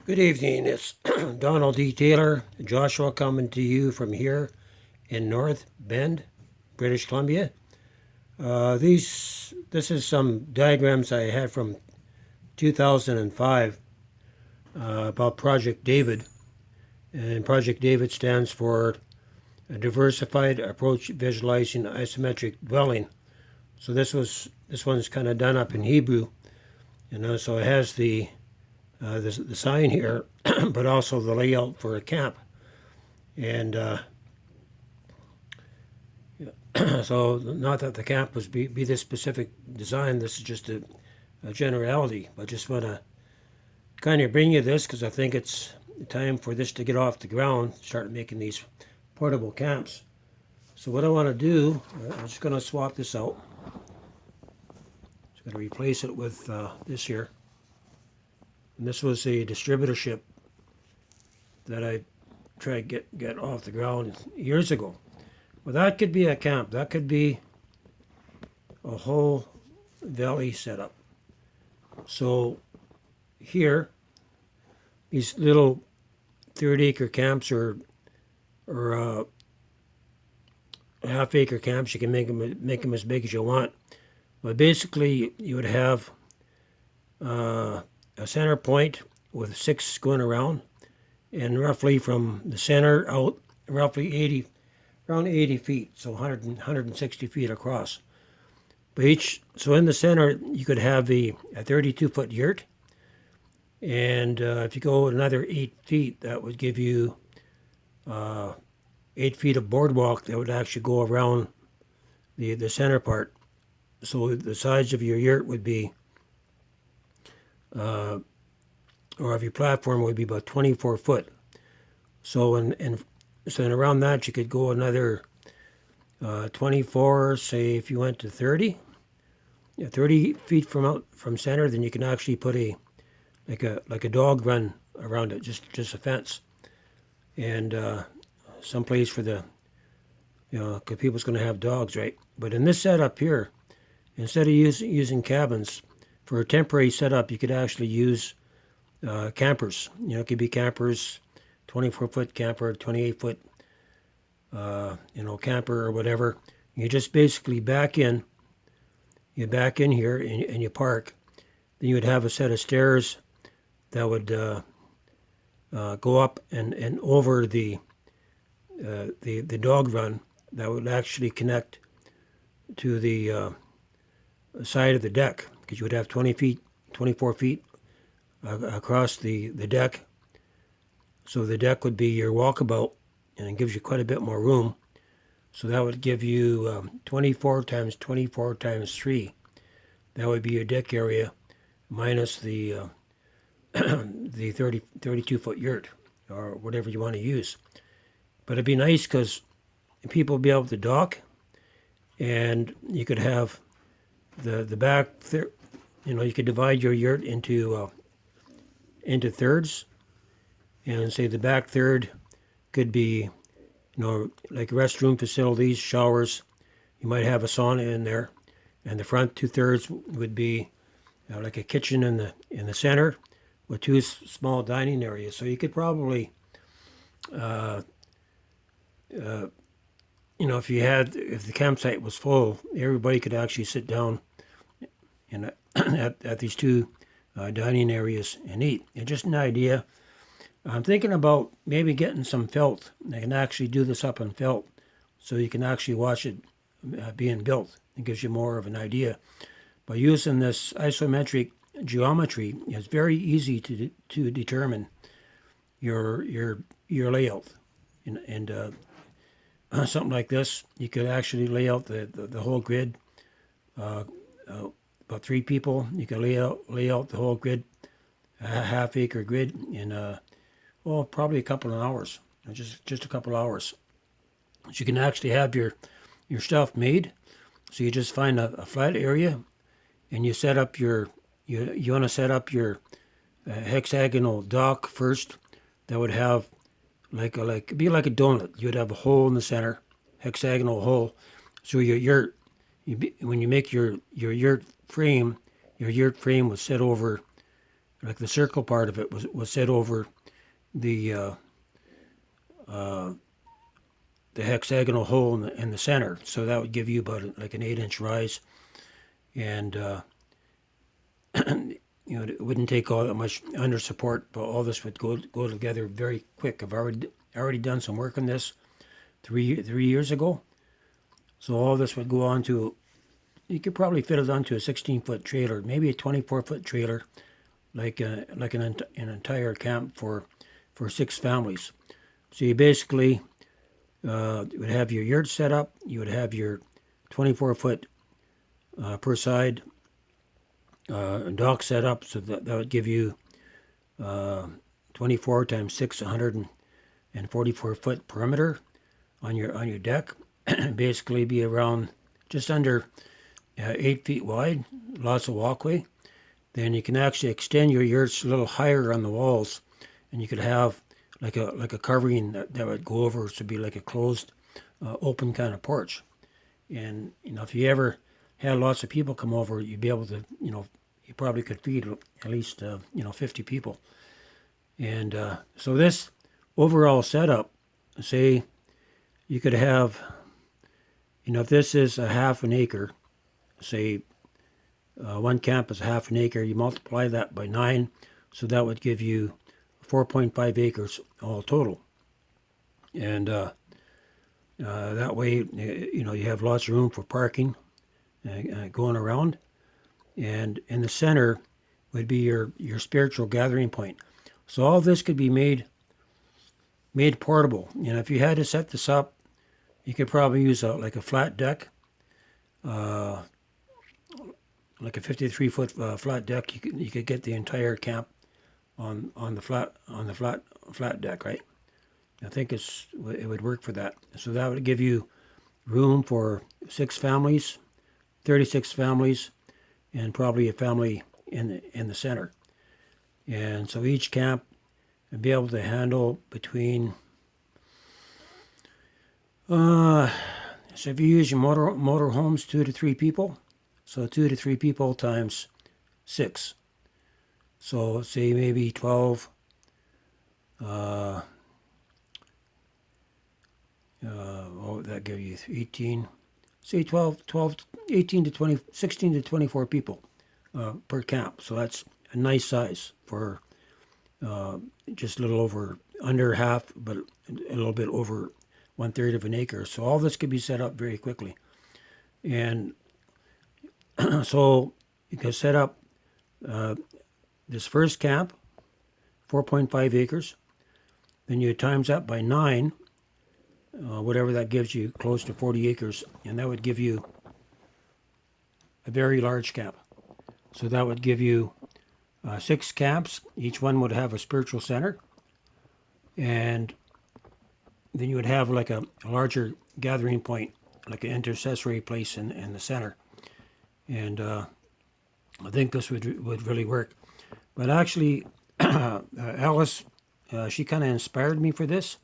Good evening. It's Donald D. Taylor, Joshua, coming to you from here in North Bend, British Columbia. This is some diagrams I had from 2005 about Project David, and Project David stands for a diversified approach visualizing isometric dwelling. So this one's kind of done up in Hebrew, so it has the sign here, but also the layout for a camp. And so not that the camp was be this specific design, this is just a generality, but just want to kind of bring you this because I think it's time for this to get off the ground, start making these portable camps. So what I want to do, I'm just going to swap this out. Just going to replace it with this here. And this was a distributorship that I tried to get off the ground years ago. Well, that could be a camp. That could be a whole valley setup. So here, these little 30-acre camps or half-acre camps, you can make them as big as you want. But basically, you would have a center point with 6 going around, and roughly from the center out, roughly around 80 feet, so 160 feet across. But so in the center, you could have a 32-foot yurt, and if you go another 8 feet, that would give you 8 feet of boardwalk that would actually go around the center part. So the size of your yurt would be, or of your platform would be about 24 foot. So so around that you could go another 24. Say if you went to 30 feet from center, then you can actually put like a dog run around it, just a fence, and some place for the because people's going to have dogs, right? But in this setup here, instead of using cabins for a temporary setup, you could actually use campers. It could be campers, 24-foot camper, 28-foot, camper or whatever. You just basically back in here and you park. Then you would have a set of stairs that would go up and over the dog run that would actually connect to the side of the deck, because you would have 24 feet across the deck. So the deck would be your walkabout, and it gives you quite a bit more room. So that would give you 24 times 24 times 3. That would be your deck area minus the 32-foot yurt or whatever you want to use. But it'd be nice because people would be able to dock, and you could have the back. You could divide your yurt into thirds, and say the back third could be, like restroom facilities, showers. You might have a sauna in there, and the front 2/3 would be like a kitchen in the center with 2 small dining areas. So you could probably, if the campsite was full, everybody could actually sit down at these 2 dining areas and eat. And just an idea. I'm thinking about maybe getting some felt. I can actually do this up in felt, so you can actually watch it being built. It gives you more of an idea. By using this isometric geometry, it's very easy to determine your layout. And something like this, you could actually lay out the whole grid. About 3 people, you can lay out the whole grid, a half-acre grid in probably a couple of hours, just a couple of hours. So you can actually have your stuff made. So you just find a flat area, and you set up you want to set up your hexagonal dock first. That would have be like a donut. You would have a hole in the center, hexagonal hole. So your yurt, when you make your yurt frame would sit over like the circle part of it was set over the hexagonal hole in the center. So that would give you about like an 8-inch rise, and it wouldn't take all that much under support, but all this would go together very quick. I've already done some work on this three years ago. So all this would go on to, you could probably fit it onto a 16-foot trailer, maybe a 24-foot trailer, like an entire camp for 6 families. So you basically would have your yurt set up. You would have your 24-foot per side dock set up, so that would give you 24 times 6, 144-foot perimeter on your deck. Basically be around just under 8 feet wide, lots of walkway. Then you can actually extend your yurts a little higher on the walls, and you could have like a covering that would go over, so it'd be like a closed, open kind of porch. And if you ever had lots of people come over, you'd be able to, you probably could feed at least 50 people. And so this overall setup, say you could have, if this is a half an acre, say one camp is a half an acre, you multiply that by 9, so that would give you 4.5 acres all total. And that way, you have lots of room for parking going around. And in the center would be your spiritual gathering point. So all this could be made portable. If you had to set this up, you could probably use like a flat deck, like a 53-foot flat deck. You could get the entire camp on the flat deck, right? I think it would work for that. So that would give you room for 6 families, 36 families, and probably a family in the center. And so each camp would be able to handle between, so if you use your motor homes, 2 to 3 people, so 2 to 3 people times 6. So say maybe 12, that give you 18, say 18 to 20, 16 to 24 people per camp. So that's a nice size for just a little over, under half, but a little bit over 1/3 of an acre. So all this could be set up very quickly. And so you can set up this first camp, 4.5 acres. Then you times that by 9, whatever that gives you, close to 40 acres. And that would give you a very large camp. So that would give you 6 camps. Each one would have a spiritual center. And then you would have like a larger gathering point, like an intercessory place in the center. And I think this would really work. But actually, Alice, she kind of inspired me for this.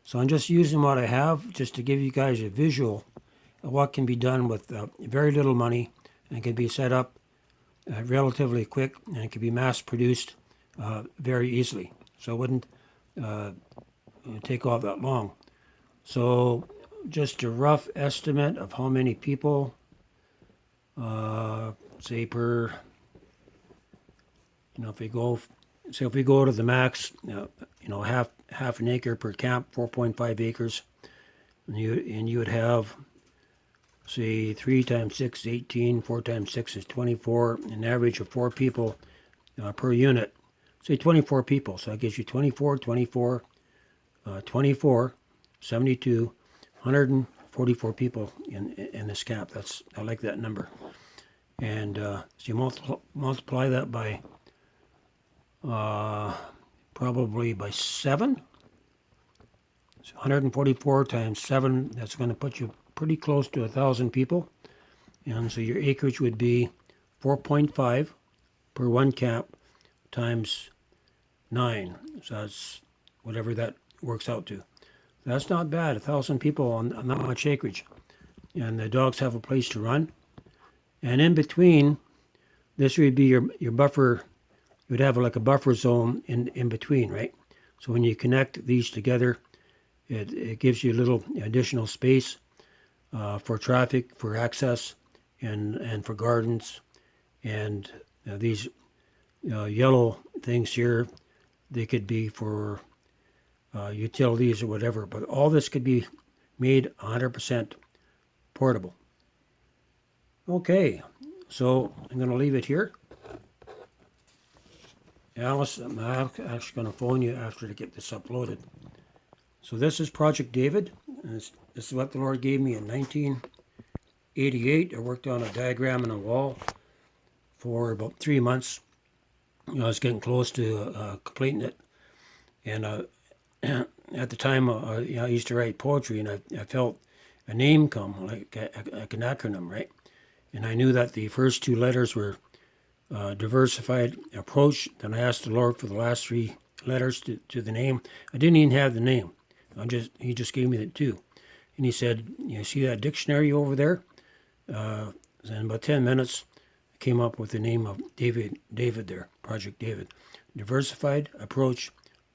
So I'm just using what I have just to give you guys a visual of what can be done with very little money, and can be set up relatively quick, and it can be mass produced very easily. So it wouldn't take all that long. So just a rough estimate of how many people, say per, if we go to the max, half an acre per camp, 4.5 acres, and you would have, say, 3 times 6 is 18, 4 times 6 is 24, an average of 4 people per unit. Say 24 people, so that gives you 24, 24, 24, 72, 144 people in this camp. I like that number. And so you multiply that by probably by 7. So 144 times 7, that's going to put you pretty close to 1,000 people. And so your acreage would be 4.5 per one camp times 9. So that's whatever that works out to. That's not bad, 1,000 people on not much acreage. And the dogs have a place to run. And in between, this would be your buffer would have like a buffer zone in between, right? So when you connect these together, it gives you a little additional space for traffic, for access, and for gardens. And these yellow things here, they could be for utilities or whatever, but all this could be made 100% portable. Okay, so I'm going to leave it here. Alice, I'm actually going to phone you after to get this uploaded. So this is Project David. And this is what the Lord gave me in 1988. I worked on a diagram on a wall for about 3 months. I was getting close to completing it. And at the time, I used to write poetry, and I felt a name come, like an acronym, right? And I knew that the first 2 letters were diversified approach. Then I asked the Lord for the last 3 letters to the name. I didn't even have the name. He just gave me the 2. And he said, you see that dictionary over there? In about 10 minutes, I came up with the name of David there, Project David. Diversified approach,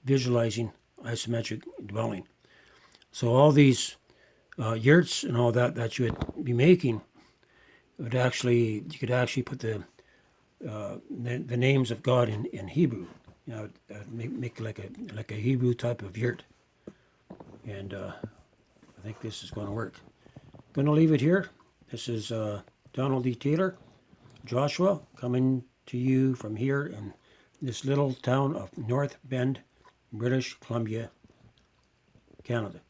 visualizing isometric dwelling. So all these yurts and all that you would be making, you could actually put the names of God in Hebrew. Make like a Hebrew type of yurt. And I think this is going to work. Going to leave it here. This is Donald D. Taylor, Joshua, coming to you from here in this little town of North Bend, British Columbia, Canada.